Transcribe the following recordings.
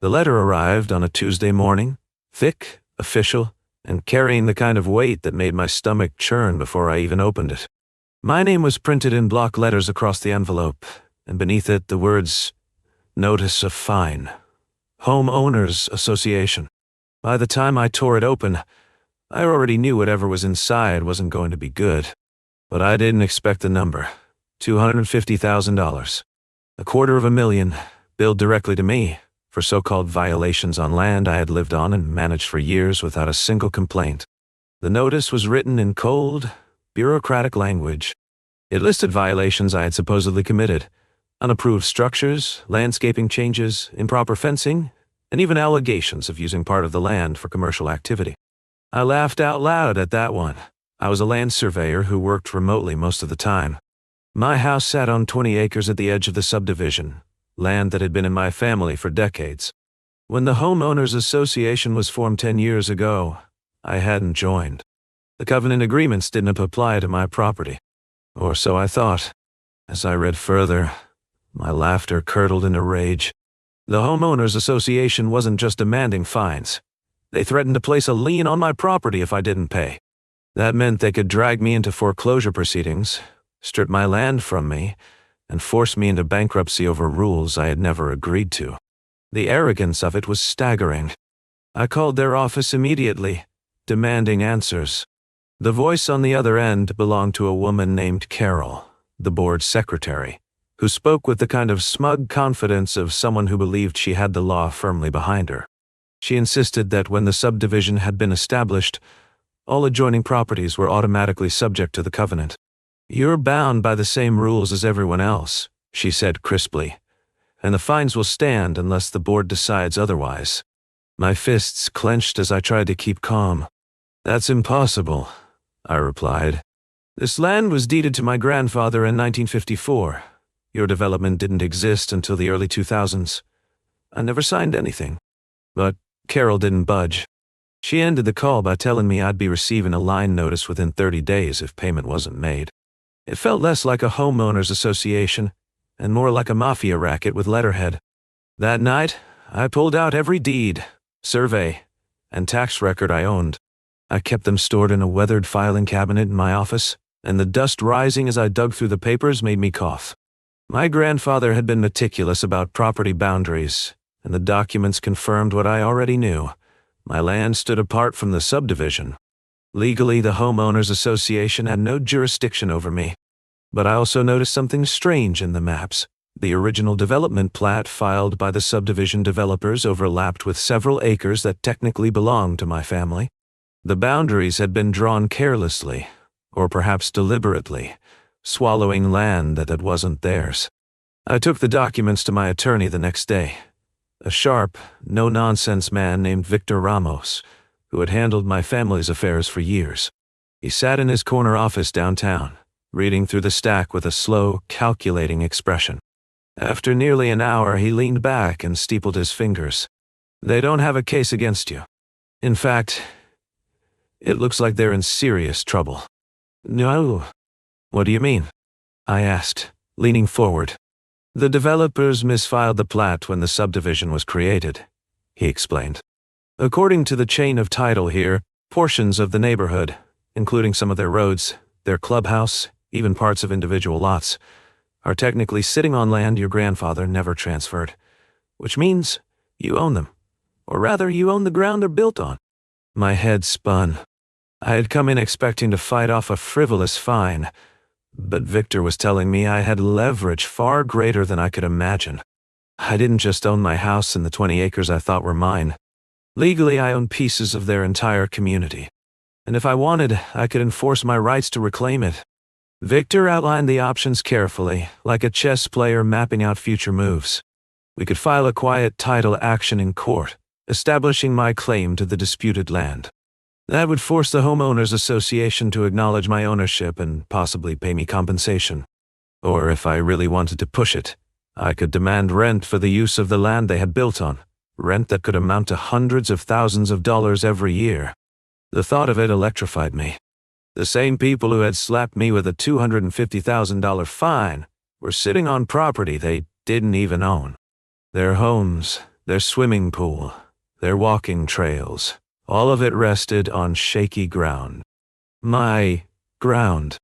The letter arrived on a Tuesday morning, thick, official, and carrying the kind of weight that made my stomach churn before I even opened it. My name was printed in block letters across the envelope, and beneath it the words, "Notice of Fine. Homeowners Association." By the time I tore it open, I already knew whatever was inside wasn't going to be good. But I didn't expect the number. $250,000. $250,000, billed directly to me, for so-called violations on land I had lived on and managed for years without a single complaint. The notice was written in cold, bureaucratic language. It listed violations I had supposedly committed: unapproved structures, landscaping changes, improper fencing, and even allegations of using part of the land for commercial activity. I laughed out loud at that one. I was a land surveyor who worked remotely most of the time. My house sat on 20 acres at the edge of the subdivision, land that had been in my family for decades. When the Homeowners Association was formed 10 years ago, I hadn't joined. The covenant agreements didn't apply to my property. Or so I thought. As I read further, my laughter curdled into rage. The Homeowners Association wasn't just demanding fines. They threatened to place a lien on my property if I didn't pay. That meant they could drag me into foreclosure proceedings, strip my land from me, and force me into bankruptcy over rules I had never agreed to. The arrogance of it was staggering. I called their office immediately, demanding answers. The voice on the other end belonged to a woman named Carol, the board secretary, who spoke with the kind of smug confidence of someone who believed she had the law firmly behind her. She insisted that when the subdivision had been established, all adjoining properties were automatically subject to the covenant. "You're bound by the same rules as everyone else," she said crisply, "and the fines will stand unless the board decides otherwise." My fists clenched as I tried to keep calm. "That's impossible," I replied. "This land was deeded to my grandfather in 1954. Your development didn't exist until the early 2000s. I never signed anything." But Carol didn't budge. She ended the call by telling me I'd be receiving a line notice within 30 days if payment wasn't made. It felt less like a homeowners association and more like a mafia racket with letterhead. That night, I pulled out every deed, survey, and tax record I owned. I kept them stored in a weathered filing cabinet in my office, and the dust rising as I dug through the papers made me cough. My grandfather had been meticulous about property boundaries, and the documents confirmed what I already knew. My land stood apart from the subdivision. Legally, the Homeowners Association had no jurisdiction over me. But I also noticed something strange in the maps. The original development plat filed by the subdivision developers overlapped with several acres that technically belonged to my family. The boundaries had been drawn carelessly, or perhaps deliberately, swallowing land that wasn't theirs. I took the documents to my attorney the next day. A sharp, no-nonsense man named Victor Ramos, who had handled my family's affairs for years. He sat in his corner office downtown, reading through the stack with a slow, calculating expression. After nearly an hour, he leaned back and steepled his fingers. "They don't have a case against you. In fact, it looks like they're in serious trouble." "No." "What do you mean?" I asked, leaning forward. "The developers misfiled the plat when the subdivision was created," he explained. "According to the chain of title here, portions of the neighborhood, including some of their roads, their clubhouse, even parts of individual lots, are technically sitting on land your grandfather never transferred, which means you own them, or rather you own the ground they're built on." My head spun. I had come in expecting to fight off a frivolous fine, but Victor was telling me I had leverage far greater than I could imagine. I didn't just own my house and the 20 acres I thought were mine. Legally, I owned pieces of their entire community. And if I wanted, I could enforce my rights to reclaim it. Victor outlined the options carefully, like a chess player mapping out future moves. We could file a quiet title action in court, establishing my claim to the disputed land. That would force the Homeowners Association to acknowledge my ownership and possibly pay me compensation. Or if I really wanted to push it, I could demand rent for the use of the land they had built on, rent that could amount to hundreds of thousands of dollars every year. The thought of it electrified me. The same people who had slapped me with a $250,000 fine were sitting on property they didn't even own. Their homes, Their swimming pool, their walking trails, all of it rested on shaky ground. My ground.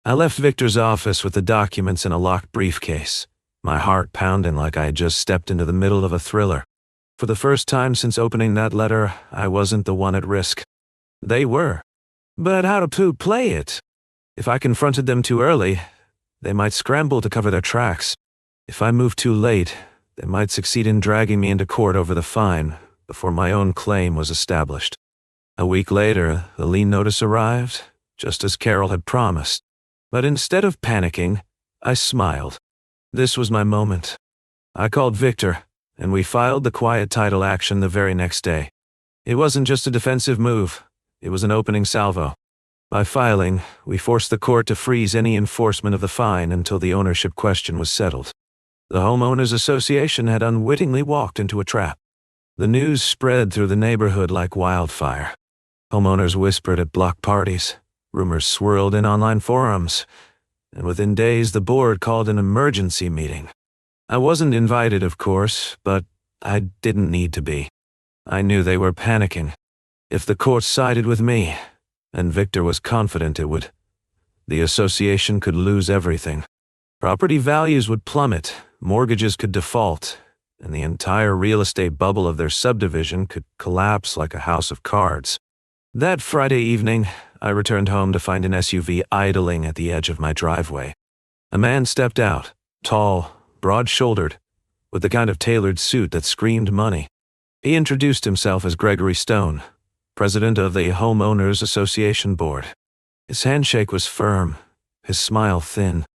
I left Victor's office with the documents in a locked briefcase, my heart pounding like I had just stepped into the middle of a thriller. For the first time since opening that letter, I wasn't the one at risk. They were. But how to play it? If I confronted them too early, they might scramble to cover their tracks. If I moved too late, they might succeed in dragging me into court over the fine before my own claim was established. A week later, the lien notice arrived, just as Carol had promised. But instead of panicking, I smiled. This was my moment. I called Victor, and we filed the quiet title action the very next day. It wasn't just a defensive move, it was an opening salvo. By filing, we forced the court to freeze any enforcement of the fine until the ownership question was settled. The Homeowners Association had unwittingly walked into a trap. The news spread through the neighborhood like wildfire. Homeowners whispered at block parties, rumors swirled in online forums, and within days the board called an emergency meeting. I wasn't invited, of course, but I didn't need to be. I knew they were panicking. If the court sided with me, and Victor was confident it would, the association could lose everything. Property values would plummet, mortgages could default, and the entire real estate bubble of their subdivision could collapse like a house of cards. That Friday evening, I returned home to find an SUV idling at the edge of my driveway. A man stepped out, tall, broad-shouldered, with the kind of tailored suit that screamed money. He introduced himself as Gregory Stone, president of the Homeowners Association Board. His handshake was firm, his smile thin.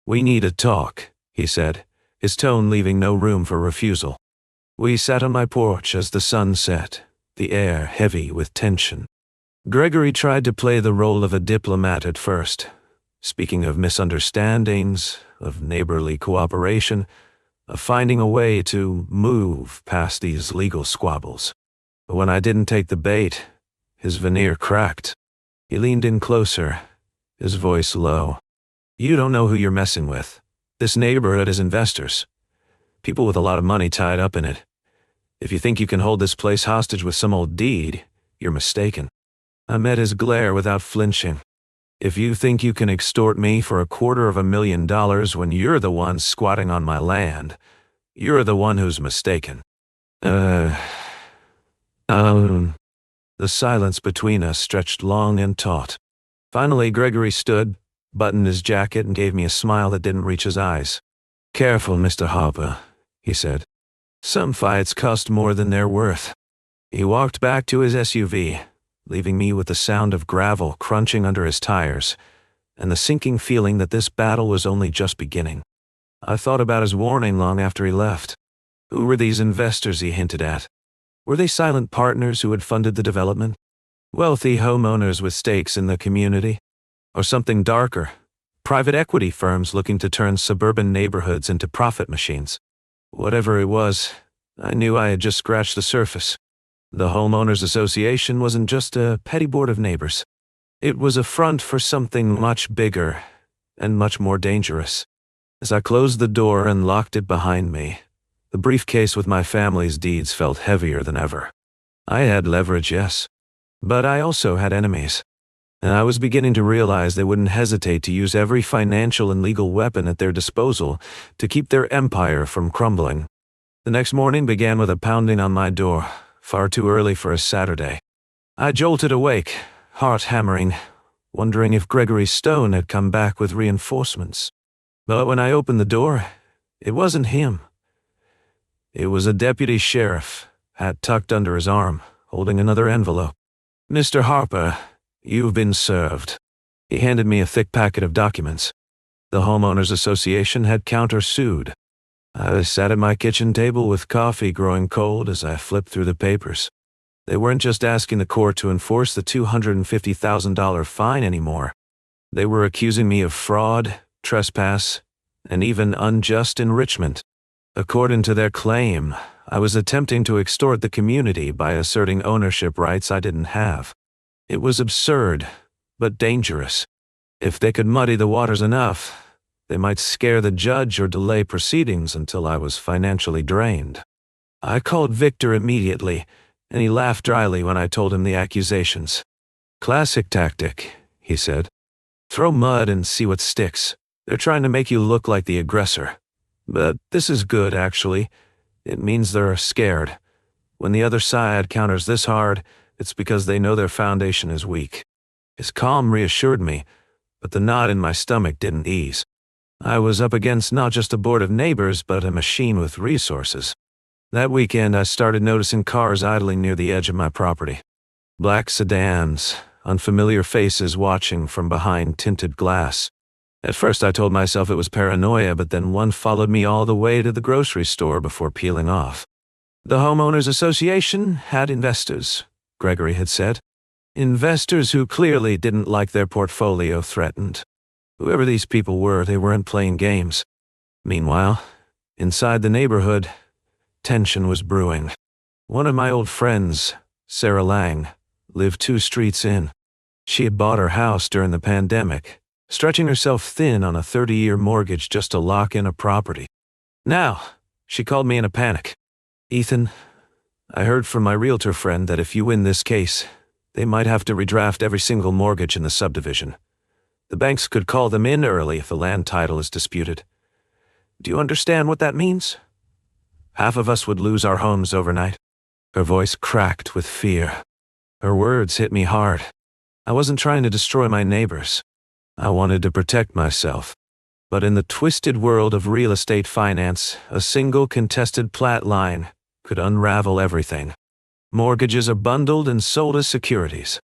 "We need to talk," he said, his tone leaving no room for refusal. We sat on my porch as the sun set, the air heavy with tension. Gregory tried to play the role of a diplomat at first, speaking of misunderstandings, of neighborly cooperation, of finding a way to move past these legal squabbles. But when I didn't take the bait, his veneer cracked. He leaned in closer, his voice low. "You don't know who you're messing with. This neighborhood is investors. People with a lot of money tied up in it. If you think you can hold this place hostage with some old deed, you're mistaken." I met his glare without flinching. "If you think you can extort me for $250,000 when you're the one squatting on my land, you're the one who's mistaken." The silence between us stretched long and taut. Finally, Gregory stood, buttoned his jacket, and gave me a smile that didn't reach his eyes. "Careful, Mr. Harper," he said. "Some fights cost more than they're worth." He walked back to his SUV, leaving me with the sound of gravel crunching under his tires, and the sinking feeling that this battle was only just beginning. I thought about his warning long after he left. Who were these investors he hinted at? Were they silent partners who had funded the development? Wealthy homeowners with stakes in the community? Or something darker, private equity firms looking to turn suburban neighborhoods into profit machines? Whatever it was, I knew I had just scratched the surface. The Homeowners Association wasn't just a petty board of neighbors. It was a front for something much bigger and much more dangerous. As I closed the door and locked it behind me, the briefcase with my family's deeds felt heavier than ever. I had leverage, yes, but I also had enemies, and I was beginning to realize they wouldn't hesitate to use every financial and legal weapon at their disposal to keep their empire from crumbling. The next morning began with a pounding on my door, far too early for a Saturday. I jolted awake, heart hammering, wondering if Gregory Stone had come back with reinforcements. But when I opened the door, it wasn't him. It was a deputy sheriff, hat tucked under his arm, holding another envelope. "Mr. Harper, you've been served." He handed me a thick packet of documents. The Homeowners Association had countersued. I sat at my kitchen table with coffee growing cold as I flipped through the papers. They weren't just asking the court to enforce the $250,000 fine anymore. They were accusing me of fraud, trespass, and even unjust enrichment. According to their claim, I was attempting to extort the community by asserting ownership rights I didn't have. It was absurd, but dangerous. If they could muddy the waters enough, they might scare the judge or delay proceedings until I was financially drained. I called Victor immediately, and he laughed dryly when I told him the accusations. "Classic tactic," he said. "Throw mud and see what sticks. They're trying to make you look like the aggressor. But this is good, actually. It means they're scared. When the other side counters this hard, it's because they know their foundation is weak." His calm reassured me, but the knot in my stomach didn't ease. I was up against not just a board of neighbors, but a machine with resources. That weekend, I started noticing cars idling near the edge of my property. Black sedans, unfamiliar faces watching from behind tinted glass. At first, I told myself it was paranoia, but then one followed me all the way to the grocery store before peeling off. The Homeowners Association had investors, Gregory had said. Investors who clearly didn't like their portfolio threatened. Whoever these people were, they weren't playing games. Meanwhile, inside the neighborhood, tension was brewing. One of my old friends, Sarah Lang, lived 2 streets in. She had bought her house during the pandemic, stretching herself thin on a 30-year mortgage just to lock in a property. Now, she called me in a panic. "Ethan, I heard from my realtor friend that if you win this case, they might have to redraft every single mortgage in the subdivision. The banks could call them in early if the land title is disputed. Do you understand what that means? Half of us would lose our homes overnight." Her voice cracked with fear. Her words hit me hard. I wasn't trying to destroy my neighbors. I wanted to protect myself. But in the twisted world of real estate finance, a single contested plat line could unravel everything. Mortgages are bundled and sold as securities.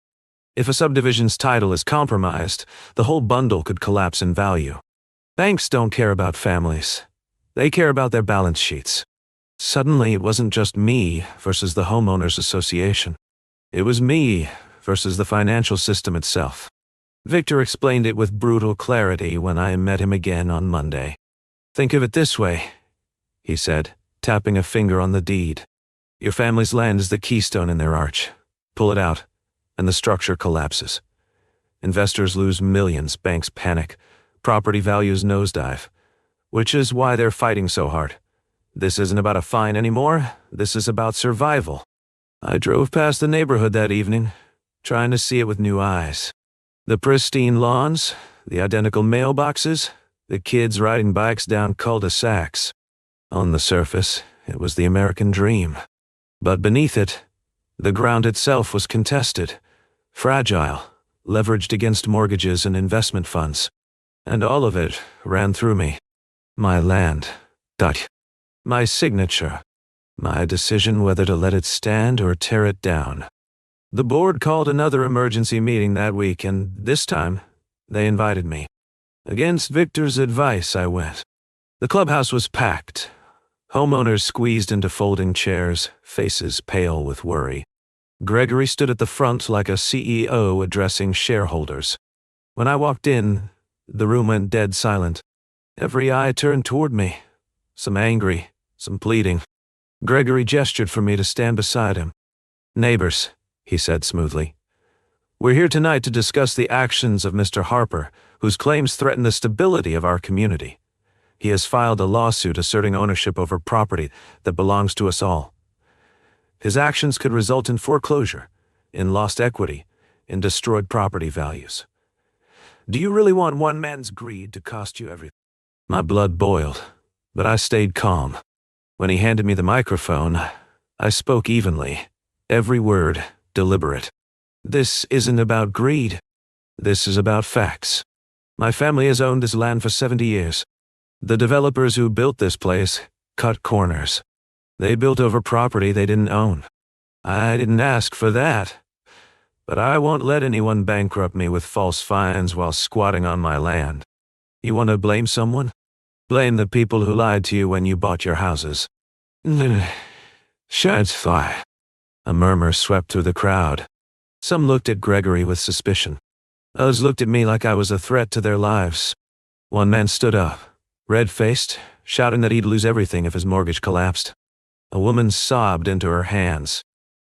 If a subdivision's title is compromised, the whole bundle could collapse in value. Banks don't care about families. They care about their balance sheets. Suddenly, it wasn't just me versus the Homeowners Association. It was me versus the financial system itself. Victor explained it with brutal clarity when I met him again on Monday. "Think of it this way," he said, tapping a finger on the deed. "Your family's land is the keystone in their arch. Pull it out, and the structure collapses. Investors lose millions, banks panic, property values nosedive, which is why they're fighting so hard. This isn't about a fine anymore, this is about survival." I drove past the neighborhood that evening, trying to see it with new eyes. The pristine lawns, the identical mailboxes, the kids riding bikes down cul-de-sacs. On the surface, it was the American dream. But beneath it, the ground itself was contested, fragile, leveraged against mortgages and investment funds. And all of it ran through me. My land. My signature. My decision whether to let it stand or tear it down. The board called another emergency meeting that week, and this time, they invited me. Against Victor's advice, I went. The clubhouse was packed. Homeowners squeezed into folding chairs, faces pale with worry. Gregory stood at the front like a CEO addressing shareholders. When I walked in, the room went dead silent. Every eye turned toward me, some angry, some pleading. Gregory gestured for me to stand beside him. "Neighbors," he said smoothly. "We're here tonight to discuss the actions of Mr. Harper, whose claims threaten the stability of our community. He has filed a lawsuit asserting ownership over property that belongs to us all. His actions could result in foreclosure, in lost equity, in destroyed property values. Do you really want one man's greed to cost you everything?" My blood boiled, but I stayed calm. When he handed me the microphone, I spoke evenly, every word deliberate. "This isn't about greed. This is about facts. My family has owned this land for 70 years. The developers who built this place cut corners. They built over property they didn't own. I didn't ask for that. But I won't let anyone bankrupt me with false fines while squatting on my land. You want to blame someone? Blame the people who lied to you when you bought your houses." "Shadfly." A murmur swept through the crowd. Some looked at Gregory with suspicion. Others looked at me like I was a threat to their lives. One man stood up, red-faced, shouting that he'd lose everything if his mortgage collapsed. A woman sobbed into her hands.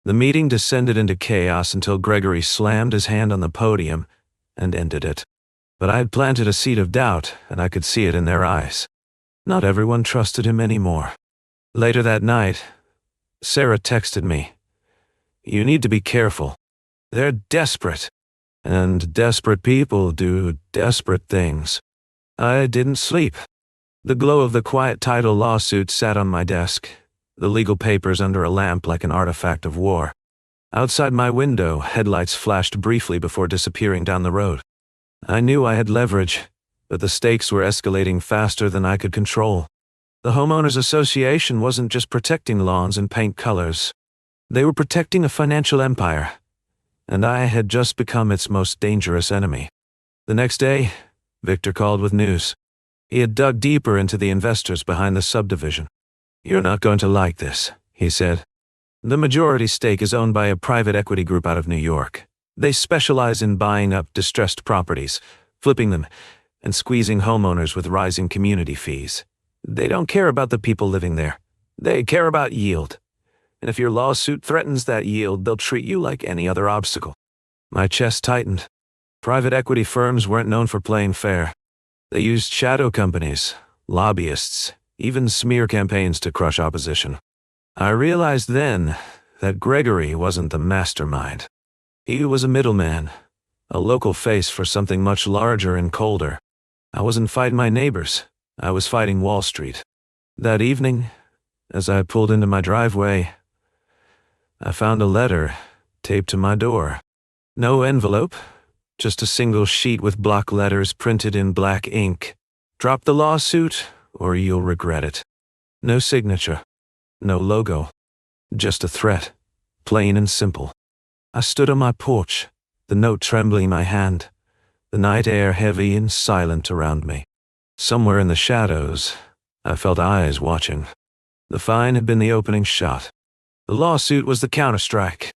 The meeting descended into chaos until Gregory slammed his hand on the podium and ended it. But I had planted a seed of doubt, and I could see it in their eyes. Not everyone trusted him anymore. Later that night, Sarah texted me. You need to be careful. They're desperate. And desperate people do desperate things. I didn't sleep. The glow of the quiet title lawsuit sat on my desk, the legal papers under a lamp like an artifact of war. Outside my window, headlights flashed briefly before disappearing down the road. I knew I had leverage, but the stakes were escalating faster than I could control. The Homeowners Association wasn't just protecting lawns and paint colors. They were protecting a financial empire, and I had just become its most dangerous enemy. The next day, Victor called with news. He had dug deeper into the investors behind the subdivision. You're not going to like this, he said. The majority stake is owned by a private equity group out of New York. They specialize in buying up distressed properties, flipping them, and squeezing homeowners with rising community fees. They don't care about the people living there. They care about yield. And if your lawsuit threatens that yield, they'll treat you like any other obstacle. My chest tightened. Private equity firms weren't known for playing fair. They used shadow companies, lobbyists, even smear campaigns to crush opposition. I realized then that Gregory wasn't the mastermind. He was a middleman, a local face for something much larger and colder. I wasn't fighting my neighbors. I was fighting Wall Street. That evening, as I pulled into my driveway, I found a letter taped to my door. No envelope, just a single sheet with block letters printed in black ink. Drop the lawsuit, or you'll regret it. No signature, no logo, just a threat, plain and simple. I stood on my porch, the note trembling in my hand, the night air heavy and silent around me. Somewhere in the shadows, I felt eyes watching. The fine had been the opening shot. The lawsuit was the counterstrike.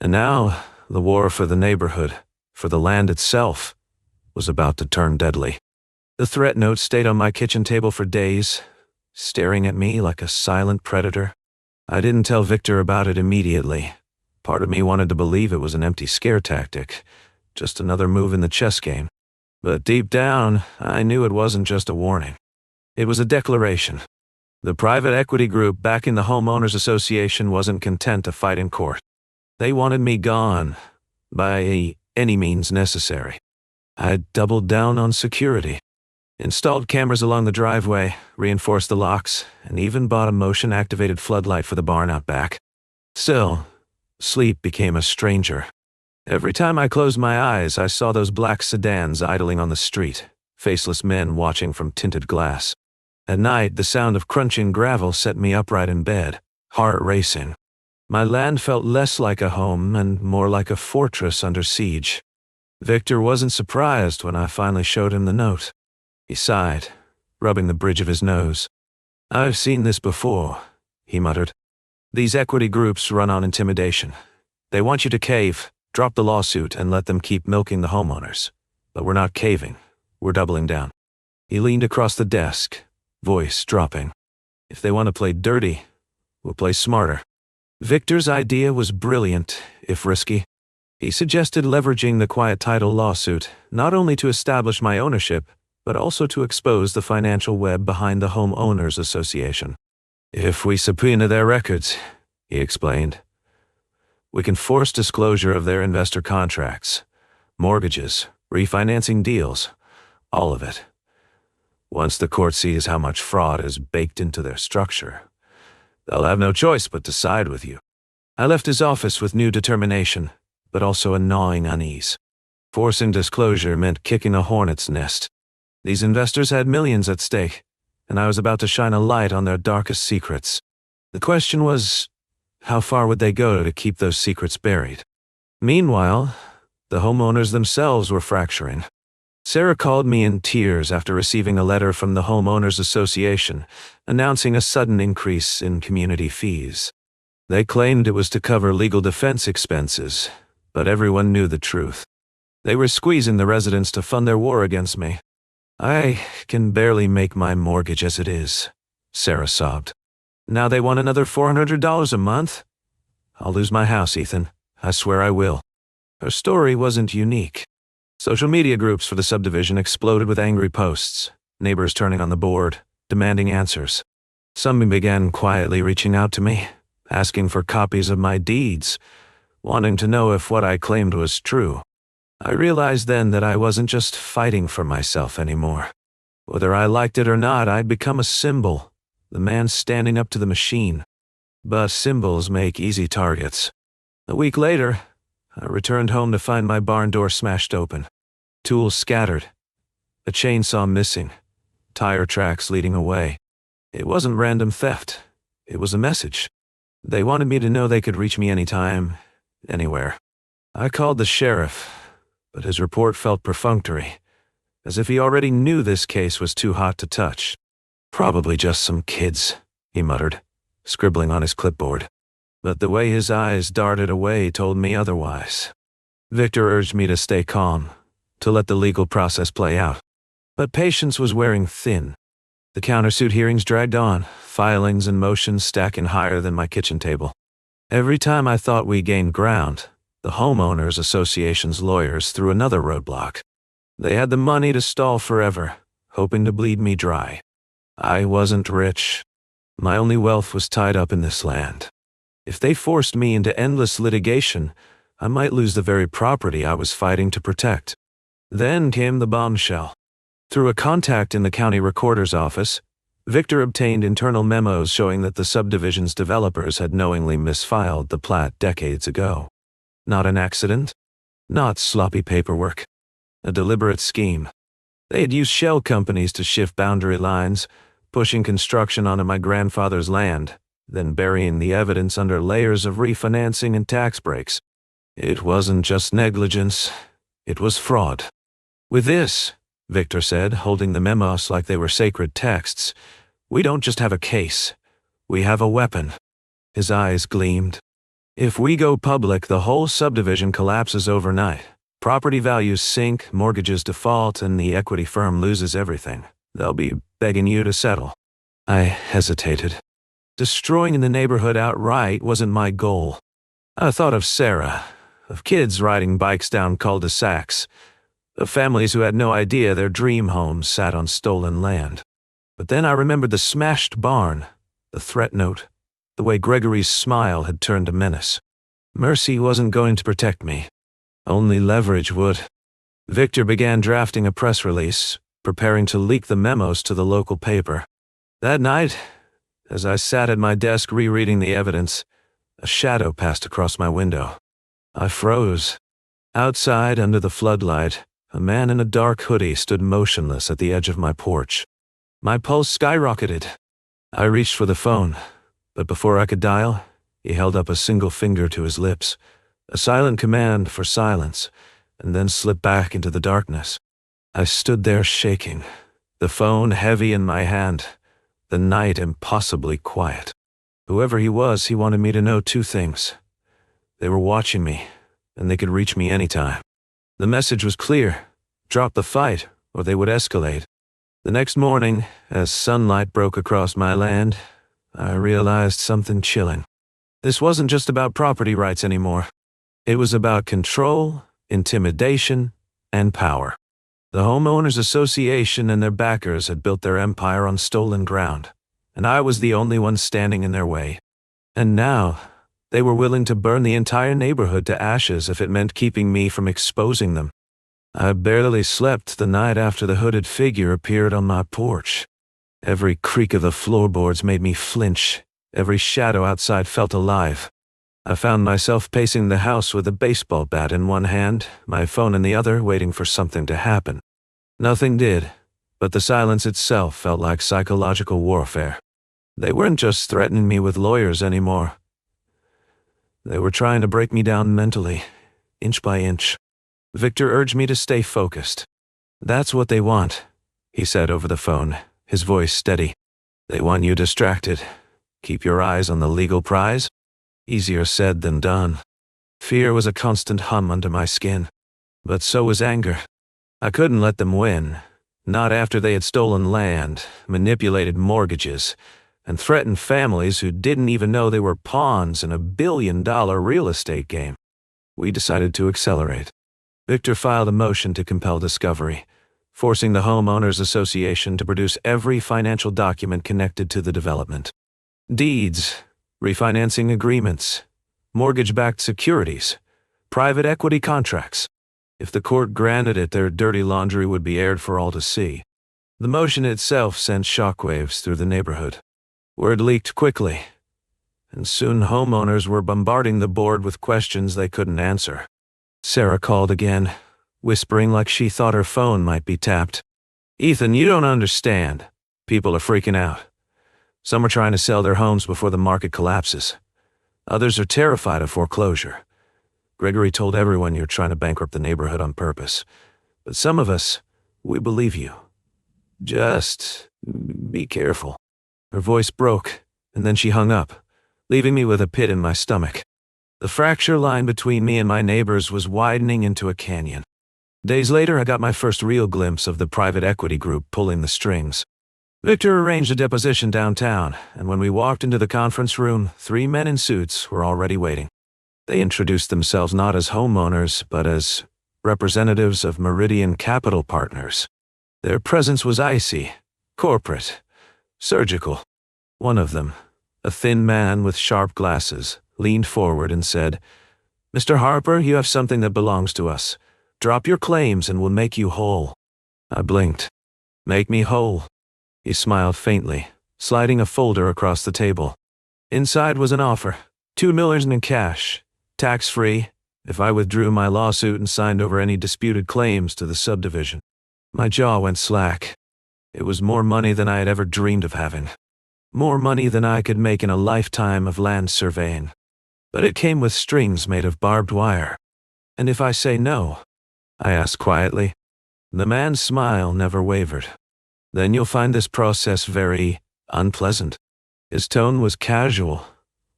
And now, the war for the neighborhood, for the land itself, was about to turn deadly. The threat note stayed on my kitchen table for days, staring at me like a silent predator. I didn't tell Victor about it immediately. Part of me wanted to believe it was an empty scare tactic, just another move in the chess game. But deep down, I knew it wasn't just a warning. It was a declaration. The private equity group backing the Homeowners Association wasn't content to fight in court. They wanted me gone, by any means necessary. I doubled down on security. Installed cameras along the driveway, reinforced the locks, and even bought a motion-activated floodlight for the barn out back. Still, sleep became a stranger. Every time I closed my eyes, I saw those black sedans idling on the street, faceless men watching from tinted glass. At night, the sound of crunching gravel set me upright in bed, heart racing. My land felt less like a home and more like a fortress under siege. Victor wasn't surprised when I finally showed him the note. He sighed, rubbing the bridge of his nose. I've seen this before, he muttered. These equity groups run on intimidation. They want you to cave, drop the lawsuit, and let them keep milking the homeowners. But we're not caving. We're doubling down. He leaned across the desk, voice dropping. If they want to play dirty, we'll play smarter. Victor's idea was brilliant, if risky. He suggested leveraging the quiet title lawsuit, not only to establish my ownership, but also to expose the financial web behind the Homeowners Association. If we subpoena their records, he explained, we can force disclosure of their investor contracts, mortgages, refinancing deals, all of it. Once the court sees how much fraud is baked into their structure, they'll have no choice but to side with you. I left his office with new determination, but also a gnawing unease. Forcing disclosure meant kicking a hornet's nest. These investors had millions at stake, and I was about to shine a light on their darkest secrets. The question was, how far would they go to keep those secrets buried? Meanwhile, the homeowners themselves were fracturing. Sarah called me in tears after receiving a letter from the Homeowners Association announcing a sudden increase in community fees. They claimed it was to cover legal defense expenses, but everyone knew the truth. They were squeezing the residents to fund their war against me. I can barely make my mortgage as it is, Sarah sobbed. Now they want another $400 a month? I'll lose my house, Ethan. I swear I will. Her story wasn't unique. Social media groups for the subdivision exploded with angry posts, neighbors turning on the board, demanding answers. Some began quietly reaching out to me, asking for copies of my deeds, wanting to know if what I claimed was true. I realized then that I wasn't just fighting for myself anymore. Whether I liked it or not, I'd become a symbol, the man standing up to the machine. But symbols make easy targets. A week later, I returned home to find my barn door smashed open, tools scattered, a chainsaw missing, tire tracks leading away. It wasn't random theft. It was a message. They wanted me to know they could reach me anytime, anywhere. I called the sheriff, but his report felt perfunctory, as if he already knew this case was too hot to touch. "Probably just some kids," he muttered, scribbling on his clipboard. But the way his eyes darted away told me otherwise. Victor urged me to stay calm, to let the legal process play out. But patience was wearing thin. The countersuit hearings dragged on, filings and motions stacking higher than my kitchen table. Every time I thought we gained ground, the Homeowners Association's lawyers threw another roadblock. They had the money to stall forever, hoping to bleed me dry. I wasn't rich. My only wealth was tied up in this land. If they forced me into endless litigation, I might lose the very property I was fighting to protect. Then came the bombshell. Through a contact in the county recorder's office, Victor obtained internal memos showing that the subdivision's developers had knowingly misfiled the plat decades ago. Not an accident, not sloppy paperwork, a deliberate scheme. They had used shell companies to shift boundary lines, pushing construction onto my grandfather's land, then burying the evidence under layers of refinancing and tax breaks. It wasn't just negligence, it was fraud. "With this," Victor said, holding the memos like they were sacred texts, "we don't just have a case, we have a weapon." His eyes gleamed. "If we go public, the whole subdivision collapses overnight. Property values sink, mortgages default, and the equity firm loses everything. They'll be begging you to settle." I hesitated. Destroying the neighborhood outright wasn't my goal. I thought of Sarah, of kids riding bikes down cul-de-sacs, of families who had no idea their dream homes sat on stolen land. But then I remembered the smashed barn, the threat note, the way Gregory's smile had turned to menace. Mercy wasn't going to protect me. Only leverage would. Victor began drafting a press release, preparing to leak the memos to the local paper. That night, as I sat at my desk rereading the evidence, a shadow passed across my window. I froze. Outside, under the floodlight, a man in a dark hoodie stood motionless at the edge of my porch. My pulse skyrocketed. I reached for the phone, but before I could dial, he held up a single finger to his lips, a silent command for silence, and then slipped back into the darkness. I stood there shaking, the phone heavy in my hand, the night impossibly quiet. Whoever he was, he wanted me to know two things. They were watching me, and they could reach me anytime. The message was clear: drop the fight, or they would escalate. The next morning, as sunlight broke across my land, I realized something chilling. This wasn't just about property rights anymore. It was about control, intimidation, and power. The Homeowners Association and their backers had built their empire on stolen ground, and I was the only one standing in their way. And now, they were willing to burn the entire neighborhood to ashes if it meant keeping me from exposing them. I barely slept the night after the hooded figure appeared on my porch. Every creak of the floorboards made me flinch. Every shadow outside felt alive. I found myself pacing the house with a baseball bat in one hand, my phone in the other, waiting for something to happen. Nothing did, but the silence itself felt like psychological warfare. They weren't just threatening me with lawyers anymore. They were trying to break me down mentally, inch by inch. Victor urged me to stay focused. "That's what they want," he said over the phone, his voice steady. "They want you distracted. Keep your eyes on the legal prize." Easier said than done. Fear was a constant hum under my skin. But so was anger. I couldn't let them win. Not after they had stolen land, manipulated mortgages, and threatened families who didn't even know they were pawns in a billion-dollar real estate game. We decided to accelerate. Victor filed a motion to compel discovery, forcing the Homeowners Association to produce every financial document connected to the development. Deeds, refinancing agreements, mortgage-backed securities, private equity contracts. If the court granted it, their dirty laundry would be aired for all to see. The motion itself sent shockwaves through the neighborhood. Word leaked quickly, and soon homeowners were bombarding the board with questions they couldn't answer. Sarah called again, whispering like she thought her phone might be tapped. "Ethan, you don't understand. People are freaking out. Some are trying to sell their homes before the market collapses. Others are terrified of foreclosure. Gregory told everyone you're trying to bankrupt the neighborhood on purpose. But some of us, we believe you. Just be careful." Her voice broke, and then she hung up, leaving me with a pit in my stomach. The fracture line between me and my neighbors was widening into a canyon. Days later, I got my first real glimpse of the private equity group pulling the strings. Victor arranged a deposition downtown, and when we walked into the conference room, 3 men in suits were already waiting. They introduced themselves not as homeowners, but as representatives of Meridian Capital Partners. Their presence was icy, corporate, surgical. One of them, a thin man with sharp glasses, leaned forward and said, "Mr. Harper, you have something that belongs to us. Drop your claims and we'll make you whole." I blinked. "Make me whole?" He smiled faintly, sliding a folder across the table. Inside was an offer, $2 million in cash, tax-free, if I withdrew my lawsuit and signed over any disputed claims to the subdivision. My jaw went slack. It was more money than I had ever dreamed of having. More money than I could make in a lifetime of land surveying. But it came with strings made of barbed wire. "And if I say no?" I asked quietly. The man's smile never wavered. "Then you'll find this process very unpleasant." His tone was casual,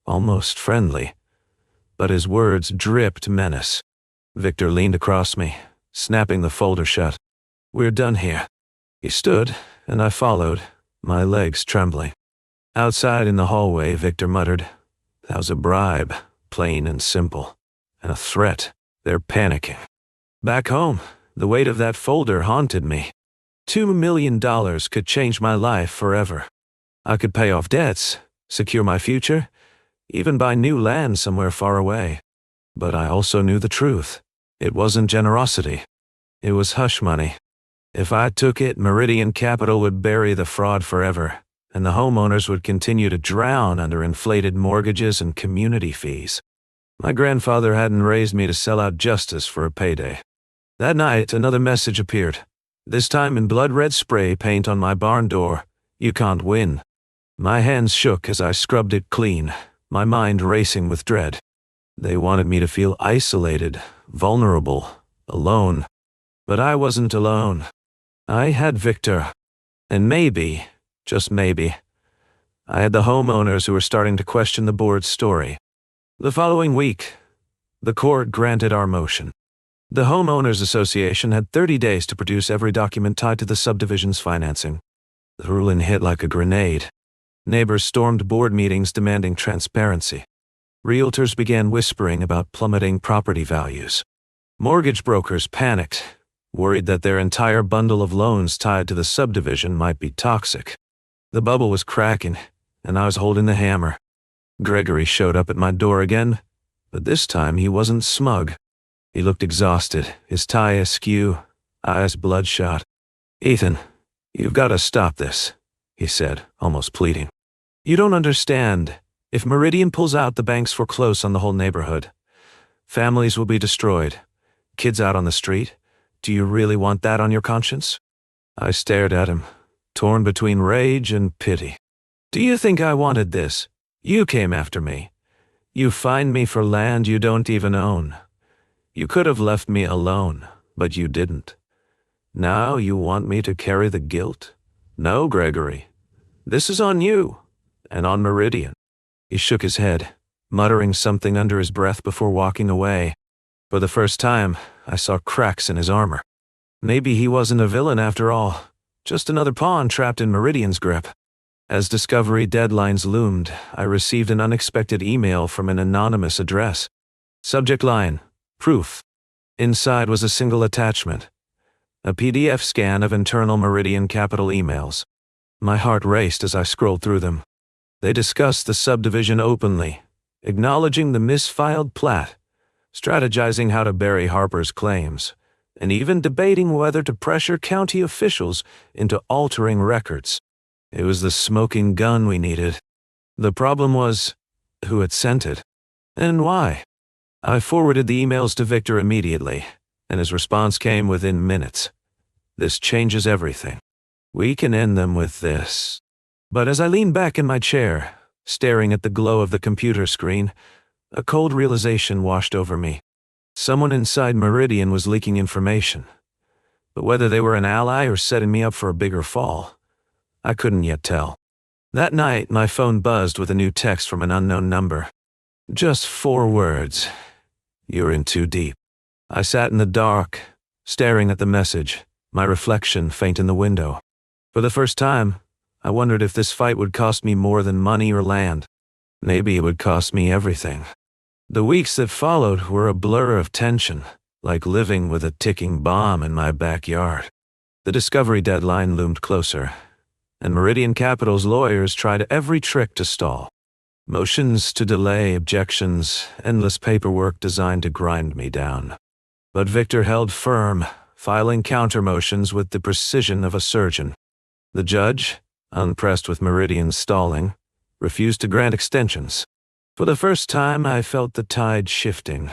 almost friendly, but his words dripped menace. Victor leaned across me, snapping the folder shut. "We're done here." He stood, and I followed, my legs trembling. Outside in the hallway, Victor muttered, "That was a bribe, plain and simple. And a threat. They're panicking." Back home, the weight of that folder haunted me. $2 million could change my life forever. I could pay off debts, secure my future, even buy new land somewhere far away. But I also knew the truth. It wasn't generosity. It was hush money. If I took it, Meridian Capital would bury the fraud forever, and the homeowners would continue to drown under inflated mortgages and community fees. My grandfather hadn't raised me to sell out justice for a payday. That night, another message appeared, this time in blood-red spray paint on my barn door. "You can't win." My hands shook as I scrubbed it clean, my mind racing with dread. They wanted me to feel isolated, vulnerable, alone. But I wasn't alone. I had Victor. And maybe, just maybe, I had the homeowners who were starting to question the board's story. The following week, the court granted our motion. The Homeowners Association had 30 days to produce every document tied to the subdivision's financing. The ruling hit like a grenade. Neighbors stormed board meetings demanding transparency. Realtors began whispering about plummeting property values. Mortgage brokers panicked, worried that their entire bundle of loans tied to the subdivision might be toxic. The bubble was cracking, and I was holding the hammer. Gregory showed up at my door again, but this time he wasn't smug. He looked exhausted, his tie askew, eyes bloodshot. "Ethan, you've got to stop this," he said, almost pleading. "You don't understand. If Meridian pulls out, the banks foreclose on the whole neighborhood. Families will be destroyed. Kids out on the street. Do you really want that on your conscience?" I stared at him, torn between rage and pity. "Do you think I wanted this? You came after me. You fined me for land you don't even own. You could have left me alone, but you didn't. Now you want me to carry the guilt? No, Gregory. This is on you, and on Meridian." He shook his head, muttering something under his breath before walking away. For the first time, I saw cracks in his armor. Maybe he wasn't a villain after all, just another pawn trapped in Meridian's grip. As discovery deadlines loomed, I received an unexpected email from an anonymous address. Subject line, proof. Inside was a single attachment, a PDF scan of internal Meridian Capital emails. My heart raced as I scrolled through them. They discussed the subdivision openly, acknowledging the misfiled plat, strategizing how to bury Harper's claims, and even debating whether to pressure county officials into altering records. It was the smoking gun we needed. The problem was who had sent it, and why. I forwarded the emails to Victor immediately, and his response came within minutes. This changes everything. We can end them with this. But as I leaned back in my chair, staring at the glow of the computer screen, a cold realization washed over me. Someone inside Meridian was leaking information. But whether they were an ally or setting me up for a bigger fall, I couldn't yet tell. That night, my phone buzzed with a new text from an unknown number. Just 4 words. You're in too deep. I sat in the dark, staring at the message, my reflection faint in the window. For the first time, I wondered if this fight would cost me more than money or land. Maybe it would cost me everything. The weeks that followed were a blur of tension, like living with a ticking bomb in my backyard. The discovery deadline loomed closer, and Meridian Capital's lawyers tried every trick to stall. Motions to delay, objections, endless paperwork designed to grind me down. But Victor held firm, filing counter-motions with the precision of a surgeon. The judge, unpressed with Meridian's stalling, refused to grant extensions. For the first time, I felt the tide shifting.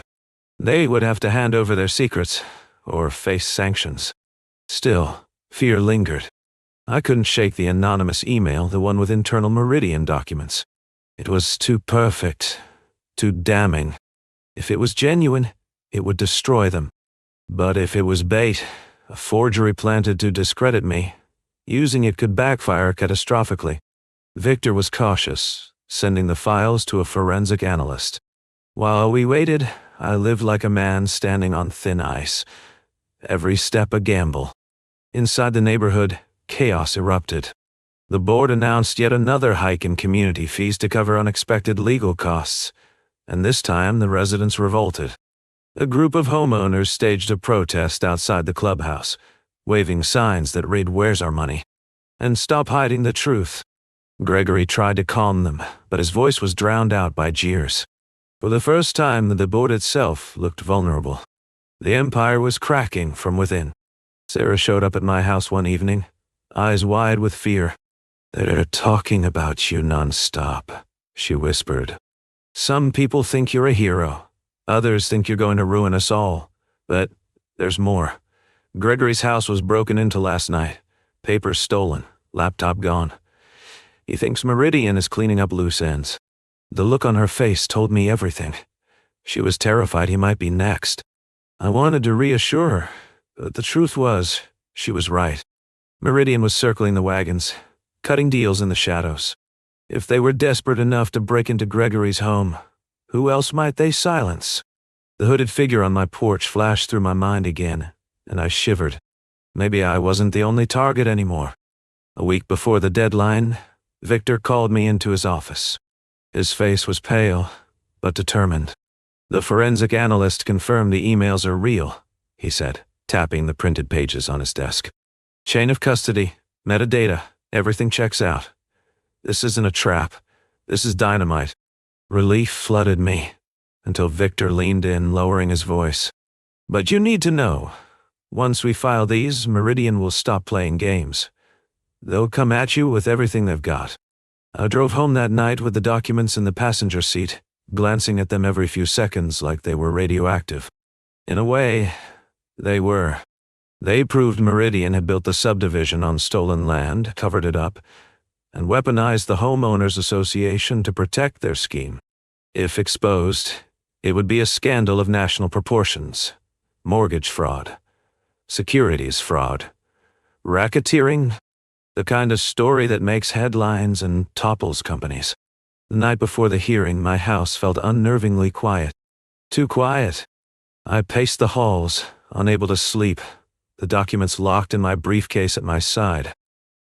They would have to hand over their secrets, or face sanctions. Still, fear lingered. I couldn't shake the anonymous email, the one with internal Meridian documents. It was too perfect, too damning. If it was genuine, it would destroy them. But if it was bait, a forgery planted to discredit me, using it could backfire catastrophically. Victor was cautious, sending the files to a forensic analyst. While we waited, I lived like a man standing on thin ice. Every step a gamble. Inside the neighborhood, chaos erupted. The board announced yet another hike in community fees to cover unexpected legal costs, and this time the residents revolted. A group of homeowners staged a protest outside the clubhouse, waving signs that read, "Where's our money?" and "Stop hiding the truth." Gregory tried to calm them, but his voice was drowned out by jeers. For the first time, the board itself looked vulnerable. The empire was cracking from within. Sarah showed up at my house one evening, eyes wide with fear. "They're talking about you nonstop," she whispered. "Some people think you're a hero. Others think you're going to ruin us all. But there's more. Gregory's house was broken into last night. Papers stolen, laptop gone. He thinks Meridian is cleaning up loose ends." The look on her face told me everything. She was terrified he might be next. I wanted to reassure her, but the truth was, she was right. Meridian was circling the wagons, cutting deals in the shadows. If they were desperate enough to break into Gregory's home, who else might they silence? The hooded figure on my porch flashed through my mind again, and I shivered. Maybe I wasn't the only target anymore. A week before the deadline, Victor called me into his office. His face was pale, but determined. "The forensic analyst confirmed the emails are real," he said, tapping the printed pages on his desk. "Chain of custody, metadata, everything checks out. This isn't a trap. This is dynamite." Relief flooded me, until Victor leaned in, lowering his voice. "But you need to know, once we file these, Meridian will stop playing games. They'll come at you with everything they've got." I drove home that night with the documents in the passenger seat, glancing at them every few seconds like they were radioactive. In a way, they were. They proved Meridian had built the subdivision on stolen land, covered it up, and weaponized the Homeowners Association to protect their scheme. If exposed, it would be a scandal of national proportions. Mortgage fraud, securities fraud, racketeering, the kind of story that makes headlines and topples companies. The night before the hearing, my house felt unnervingly quiet. Too quiet. I paced the halls, unable to sleep, the documents locked in my briefcase at my side.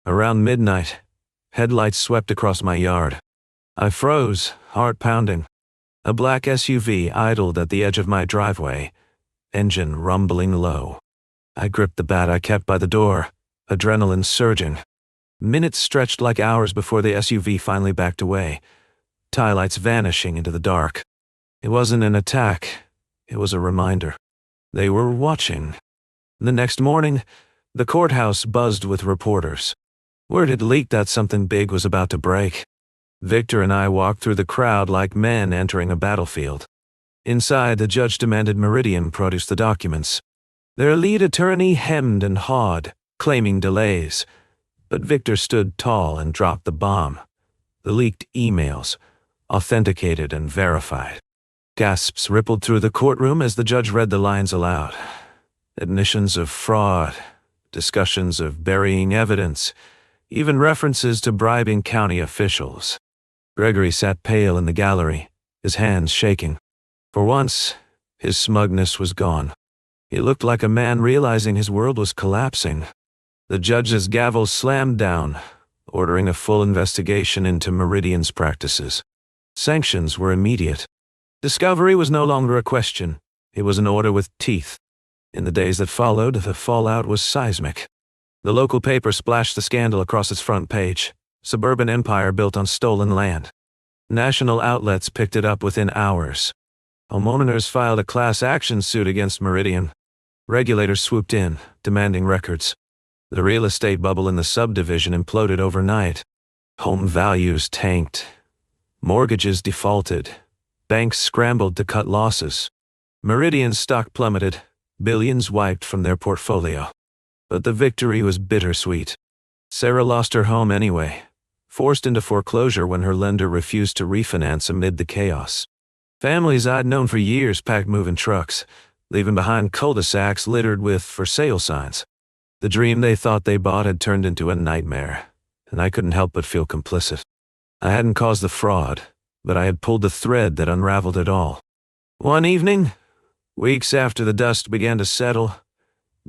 Around midnight, headlights swept across my yard. I froze, heart pounding. A black SUV idled at the edge of my driveway, engine rumbling low. I gripped the bat I kept by the door, adrenaline surging. Minutes stretched like hours before the SUV finally backed away, taillights vanishing into the dark. It wasn't an attack, it was a reminder. They were watching. The next morning, the courthouse buzzed with reporters. Word had leaked that something big was about to break. Victor and I walked through the crowd like men entering a battlefield. Inside, the judge demanded Meridian produce the documents. Their lead attorney hemmed and hawed, claiming delays. But Victor stood tall and dropped the bomb. The leaked emails, authenticated and verified. Gasps rippled through the courtroom as the judge read the lines aloud. Admissions of fraud, discussions of burying evidence, even references to bribing county officials. Gregory sat pale in the gallery, his hands shaking. For once, his smugness was gone. He looked like a man realizing his world was collapsing. The judge's gavel slammed down, ordering a full investigation into Meridian's practices. Sanctions were immediate. Discovery was no longer a question. It was an order with teeth. In the days that followed, the fallout was seismic. The local paper splashed the scandal across its front page. Suburban empire built on stolen land. National outlets picked it up within hours. Homeowners filed a class action suit against Meridian. Regulators swooped in, demanding records. The real estate bubble in the subdivision imploded overnight. Home values tanked. Mortgages defaulted. Banks scrambled to cut losses. Meridian's stock plummeted, billions wiped from their portfolio. But the victory was bittersweet. Sarah lost her home anyway, forced into foreclosure when her lender refused to refinance amid the chaos. Families I'd known for years packed moving trucks, leaving behind cul-de-sacs littered with for sale signs. The dream they thought they bought had turned into a nightmare, and I couldn't help but feel complicit. I hadn't caused the fraud, but I had pulled the thread that unraveled it all. One evening, weeks after the dust began to settle,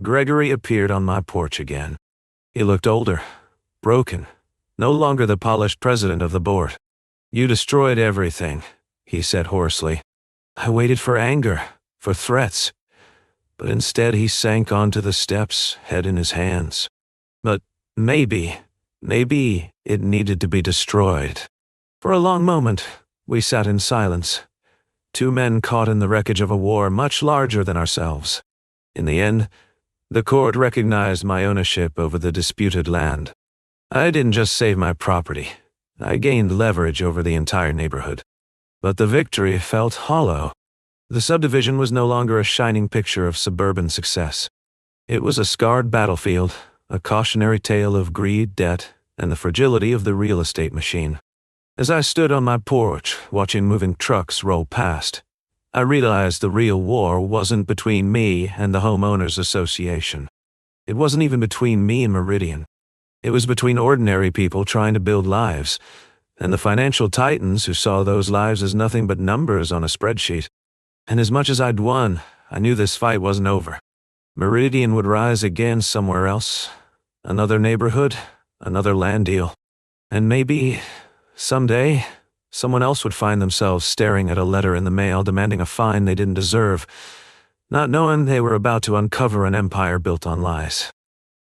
Gregory appeared on my porch again. He looked older, broken, no longer the polished president of the board. "You destroyed everything," he said hoarsely. I waited for anger, for threats, but instead he sank onto the steps, head in his hands. But maybe it needed to be destroyed. For a long moment, we sat in silence, two men caught in the wreckage of a war much larger than ourselves. In the end, the court recognized my ownership over the disputed land. I didn't just save my property, I gained leverage over the entire neighborhood. But the victory felt hollow. The subdivision was no longer a shining picture of suburban success. It was a scarred battlefield, a cautionary tale of greed, debt, and the fragility of the real estate machine. As I stood on my porch, watching moving trucks roll past, I realized the real war wasn't between me and the Homeowners Association. It wasn't even between me and Meridian. It was between ordinary people trying to build lives, and the financial titans who saw those lives as nothing but numbers on a spreadsheet. And as much as I'd won, I knew this fight wasn't over. Meridian would rise again somewhere else, another neighborhood, another land deal. And maybe, someday, someone else would find themselves staring at a letter in the mail demanding a fine they didn't deserve, not knowing they were about to uncover an empire built on lies.